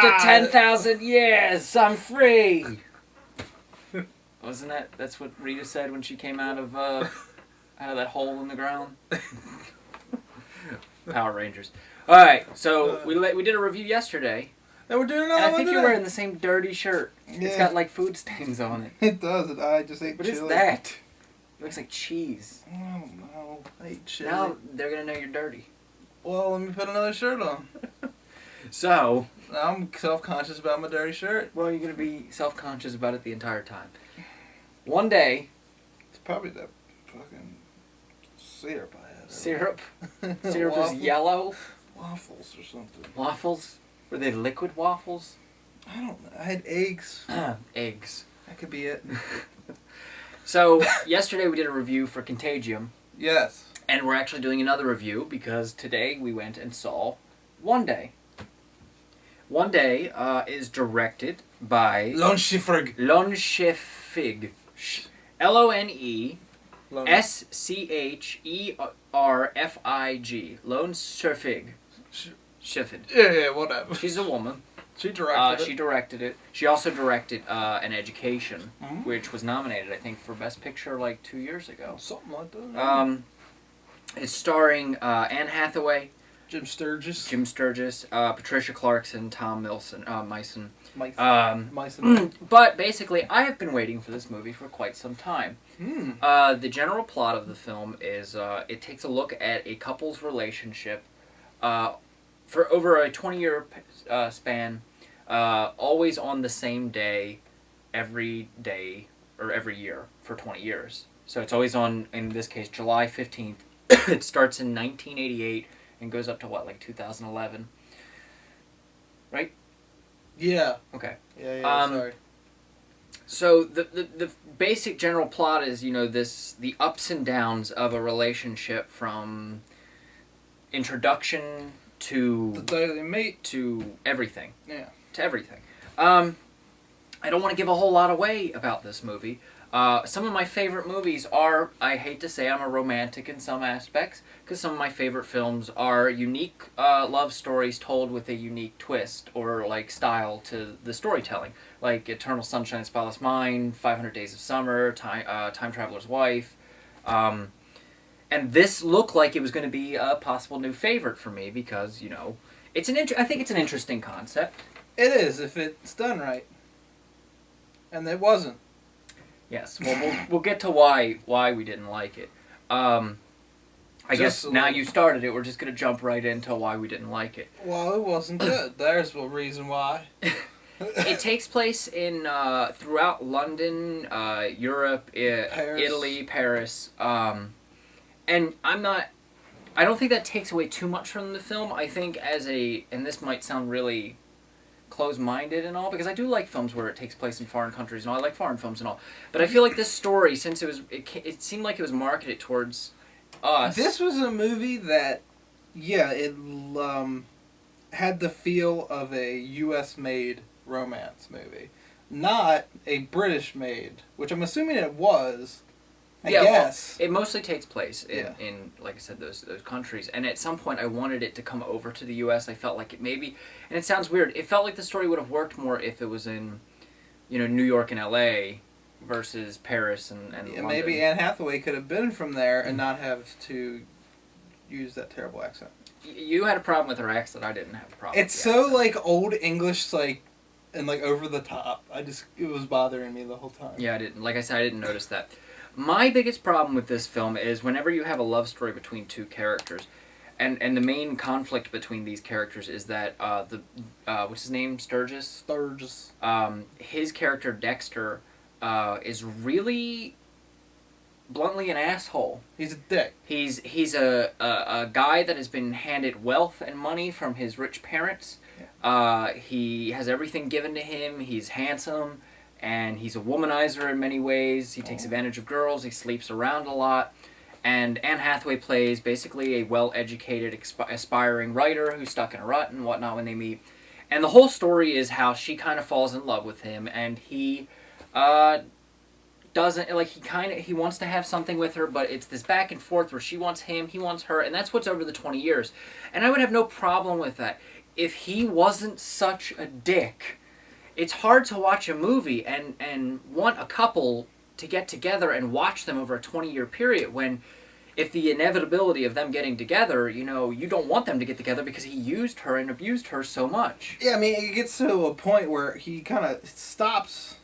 After 10,000 years, I'm free. Wasn't that? That's what Rita said when she came out of that hole in the ground. Power Rangers. All right, so we did a review yesterday. And we're doing another And I one think today. you're wearing the same dirty shirt. Yeah. It's got like food stains on it. It does. I just ate What chili. is that? It looks like cheese. I don't know. I ate chili. Now they're gonna know you're dirty. Well, let me put another shirt on. So, Now I'm self-conscious about my dirty shirt. well, you're gonna be self-conscious about it the entire time. One day, It's probably that fucking syrup I had. syrup is Waffle- yellow. Waffles or something. Waffles? Were they liquid waffles? I don't know. I had eggs. Eggs. That could be it. So, yesterday we did a review for Contagium, Yes. and we're actually doing another review because today we went and saw One Day. One Day is directed by Lone Schifrig. Lone Schifrig. Loneschefig. Lone Schifrig. Schifrig. Yeah, whatever. She's a woman. She directed She it. directed it. She also directed An Education, Mhm. which was nominated, I think, for Best Picture like 2 years ago. Something like that. It's starring Anne Hathaway, Jim Sturgis. Jim Sturgis, Patricia Clarkson, Tom Mison. Meissen. But basically, I have been waiting for this movie for quite some time. The general plot of the film is it takes a look at a couple's relationship for over a 20-year span, always on the same day, every year for 20 years. So it's always on, in this case, July 15th. It starts in 1988 and goes up to what, like 2011? Right? Yeah. Okay. Yeah, sorry. So the basic general plot is, you know, the ups and downs of a relationship from introduction to The day they meet. to everything. Yeah. To everything. I don't want to give a whole lot away about this movie. Some of my favorite movies are, I hate to say I'm a romantic in some aspects, because some of my favorite films are unique love stories told with a unique twist or like style to the storytelling. Like Eternal Sunshine of the Spotless Mind, 500 Days of Summer, Time Traveler's Wife. And this looked like it was going to be a possible new favorite for me because, you know, I think it's an interesting concept. It is, if it's done right. And it wasn't. Yes, well, we'll get to why we didn't like it. I guess now you started it, we're just going to jump right into why we didn't like it. Well, it wasn't good. There's the reason why. It takes place in throughout London, Europe, Italy, Paris, and I don't think that takes away too much from the film. I think and this might sound really close-minded and all, because I do like films where it takes place in foreign countries and all. I like foreign films and all, but I feel like this story, since it seemed like it was marketed towards us. This was a movie that, yeah, it had the feel of a U.S.-made romance movie, not a British-made, which I'm assuming it was. I guess. Well, it mostly takes place in like I said, those countries. And at some point, I wanted it to come over to the U.S. I felt like it maybe, and it sounds weird, it felt like the story would have worked more if it was in, you know, New York and L.A. versus Paris and London. Maybe Anne Hathaway could have been from there and not have to use that terrible accent. You had a problem with her accent. I didn't have a problem. It's so like old English, like, and like over the top. It was bothering me the whole time. Yeah, I didn't. Like I said, I didn't notice that. My biggest problem with this film is whenever you have a love story between two characters, and the main conflict between these characters is that what's his name, Sturgis? His character Dexter is really bluntly an asshole. He's a dick. He's a guy that has been handed wealth and money from his rich parents. Yeah. He has everything given to him. He's handsome. And he's a womanizer in many ways. He takes advantage of girls. He sleeps around a lot. And Anne Hathaway plays basically a well-educated, aspiring writer who's stuck in a rut and whatnot when they meet. And the whole story is how she kind of falls in love with him, and he doesn't, like, he wants to have something with her, but it's this back and forth where she wants him, he wants her, and that's what's over the 20 years. And I would have no problem with that if he wasn't such a dick, it's hard to watch a movie and want a couple to get together and watch them over a 20-year period when, if the inevitability of them getting together, you know, you don't want them to get together because he used her and abused her so much. Yeah, I mean, it gets to a point where he kind of stops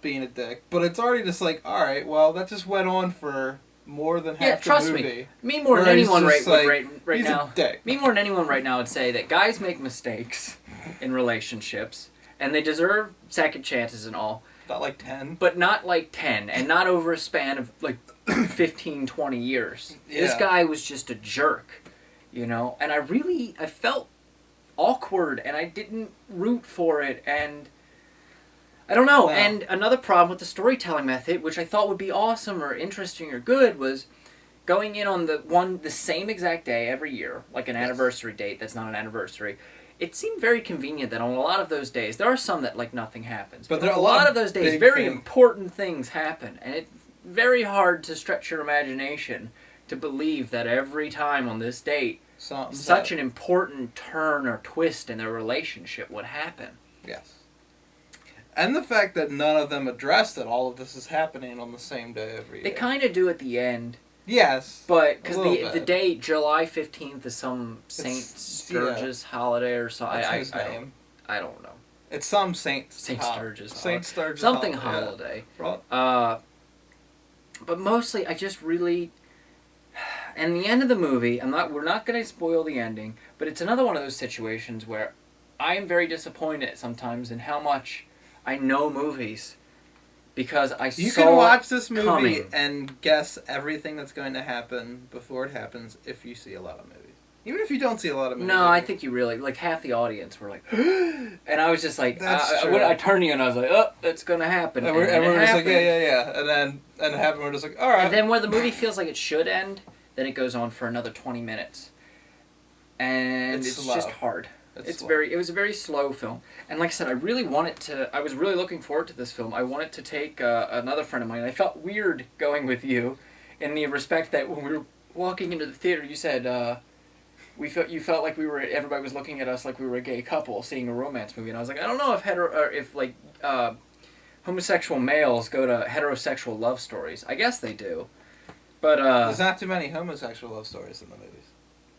being a dick, but it's already just like, all right, well, that just went on for more than half trust the movie. Me more than anyone right he's now. A dick. Me more than anyone right now would say that guys make mistakes in relationships, and they deserve second chances and all. Not like 10. But not like 10, and not over a span of like 15, 20 years. Yeah. This guy was just a jerk, you know? And I felt awkward, and I didn't root for it, and I don't know. Wow. And another problem with the storytelling method, which I thought would be awesome or interesting or good, was going in on the same exact day every year, like an anniversary date that's not an anniversary. It seemed very convenient that on a lot of those days, there are some that like nothing happens, but there on are a lot of those days, very important things happen, and it's very hard to stretch your imagination to believe that every time on this date, such an important turn or twist in their relationship would happen. Yes. And the fact that none of them addressed that all of this is happening on the same day every year. They kind of do at the end. Yes. But, because the date, July 15th, is some St. Sturgis holiday or something. That's his name. I don't know. It's some St. Sturgis. St. Sturgis something holiday. holiday. But mostly, I just really... And the end of the movie, we're not going to spoil the ending, but it's another one of those situations where I am very disappointed sometimes in how much I know movies. Because you can watch this movie coming. And guess everything that's going to happen before it happens if you see a lot of movies. Even if you don't see a lot of movies. No, I think you really, like, half the audience were like, and I was just like, That's true. I turned to you and I was like, oh, it's going to happen. And we're just like, yeah. And then it happened, we're just like, all right. And then where the movie feels like it should end, then it goes on for another 20 minutes. And it's just hard. It was a very slow film. And like I said, I was really looking forward to this film. I wanted to take another friend of mine. I felt weird going with you in the respect that when we were walking into the theater, you said you felt like everybody was looking at us like we were a gay couple seeing a romance movie. And I was like, I don't know if homosexual males go to heterosexual love stories. I guess they do. But there's not too many homosexual love stories in the movies.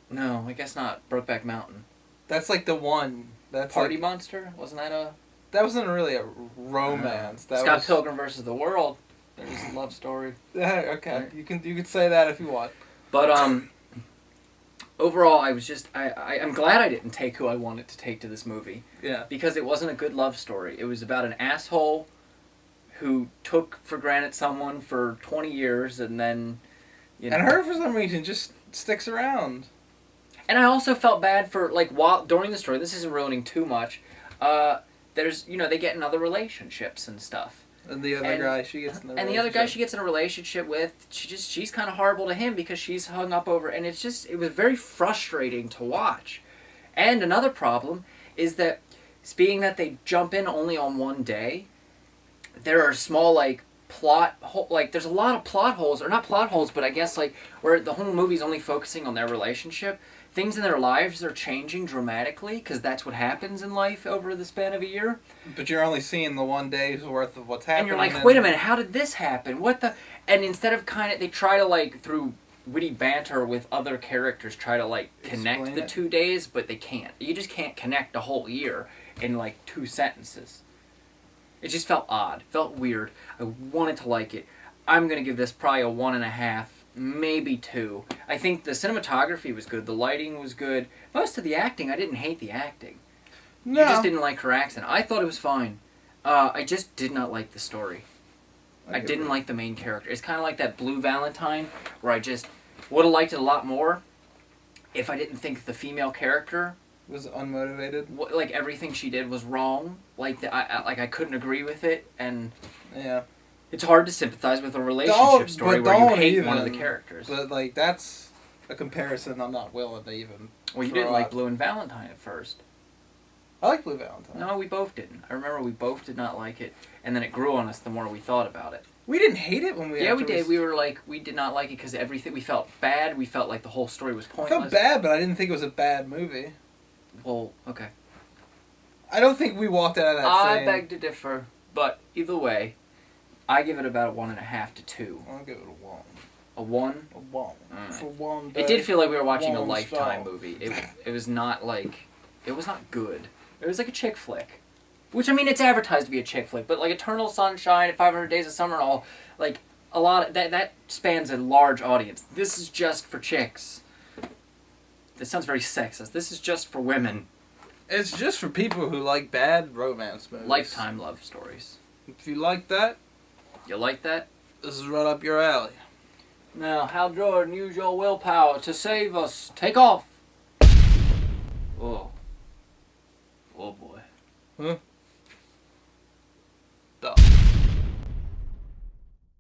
No, I guess not. Brokeback Mountain. That's like the one. That's Party Monster? Wasn't that a... That wasn't really a romance. Scott Pilgrim versus the World. There's a love story. Okay, right. you can say that if you want. But overall, I was just I'm glad I didn't take who I wanted to take to this movie. Yeah. Because it wasn't a good love story. It was about an asshole who took for granted someone for 20 years and then... And her, for some reason, just sticks around. And I also felt bad for, like, during the story, this isn't ruining too much, there's, they get in other relationships and stuff. And the other guy she gets in the relationship. And the other guy she gets in a relationship with, she's kind of horrible to him because she's hung up over, and it was very frustrating to watch. And another problem is that, being that they jump in only on one day, there are small, like, there's a lot of plot holes, or not plot holes, but I guess, like, where the whole movie's only focusing on their relationship. Things in their lives are changing dramatically, because that's what happens in life over the span of a year. But you're only seeing the one day's worth of what's happening. And you're like, wait a minute, how did this happen? What the... And instead of they try to, like, through witty banter with other characters, try to, like, connect the 2 days, but they can't. You just can't connect a whole year in, like, 2 sentences. It just felt odd. Felt weird. I wanted to like it. I'm going to give this probably a 1.5, maybe 2. I think the cinematography was good. The lighting was good. Most of the acting, I didn't hate the acting. No. You just didn't like her accent. I thought it was fine. I just did not like the story. I didn't like the main character. It's kind of like that Blue Valentine, where I just would have liked it a lot more if I didn't think the female character... was unmotivated. Like, everything she did was wrong. Like, I couldn't agree with it, and... Yeah. It's hard to sympathize with a relationship story where you hate one of the characters. But, like, that's a comparison I'm not willing to even... Well, you didn't like Blue and Valentine at first. I like Blue Valentine. No, we both didn't. I remember we both did not like it, and then it grew on us the more we thought about it. We didn't hate it when we... Yeah, we did. We were like, we did not like it because everything... We felt bad. We felt like the whole story was pointless. I felt bad, but I didn't think it was a bad movie. Well, okay. I don't think we walked out of that I saying... beg to differ, but either way, I give it about a 1.5 to 2. I'll give it a 1. A 1? A 1. Alright. For one day. It did feel like we were watching a one Lifetime star. movie. It was not like... It was not good. It was like a chick flick. Which, I mean, it's advertised to be a chick flick, but like Eternal Sunshine, 500 Days of Summer and all, like, a lot of... That spans a large audience. This is just for chicks. This sounds very sexist. This is just for women. It's just for people who like bad romance movies. Lifetime love stories. If you like that, You like that? this is right up your alley. Now, Hal Jordan, use your willpower to save us. Take off! Oh. Oh boy. Huh?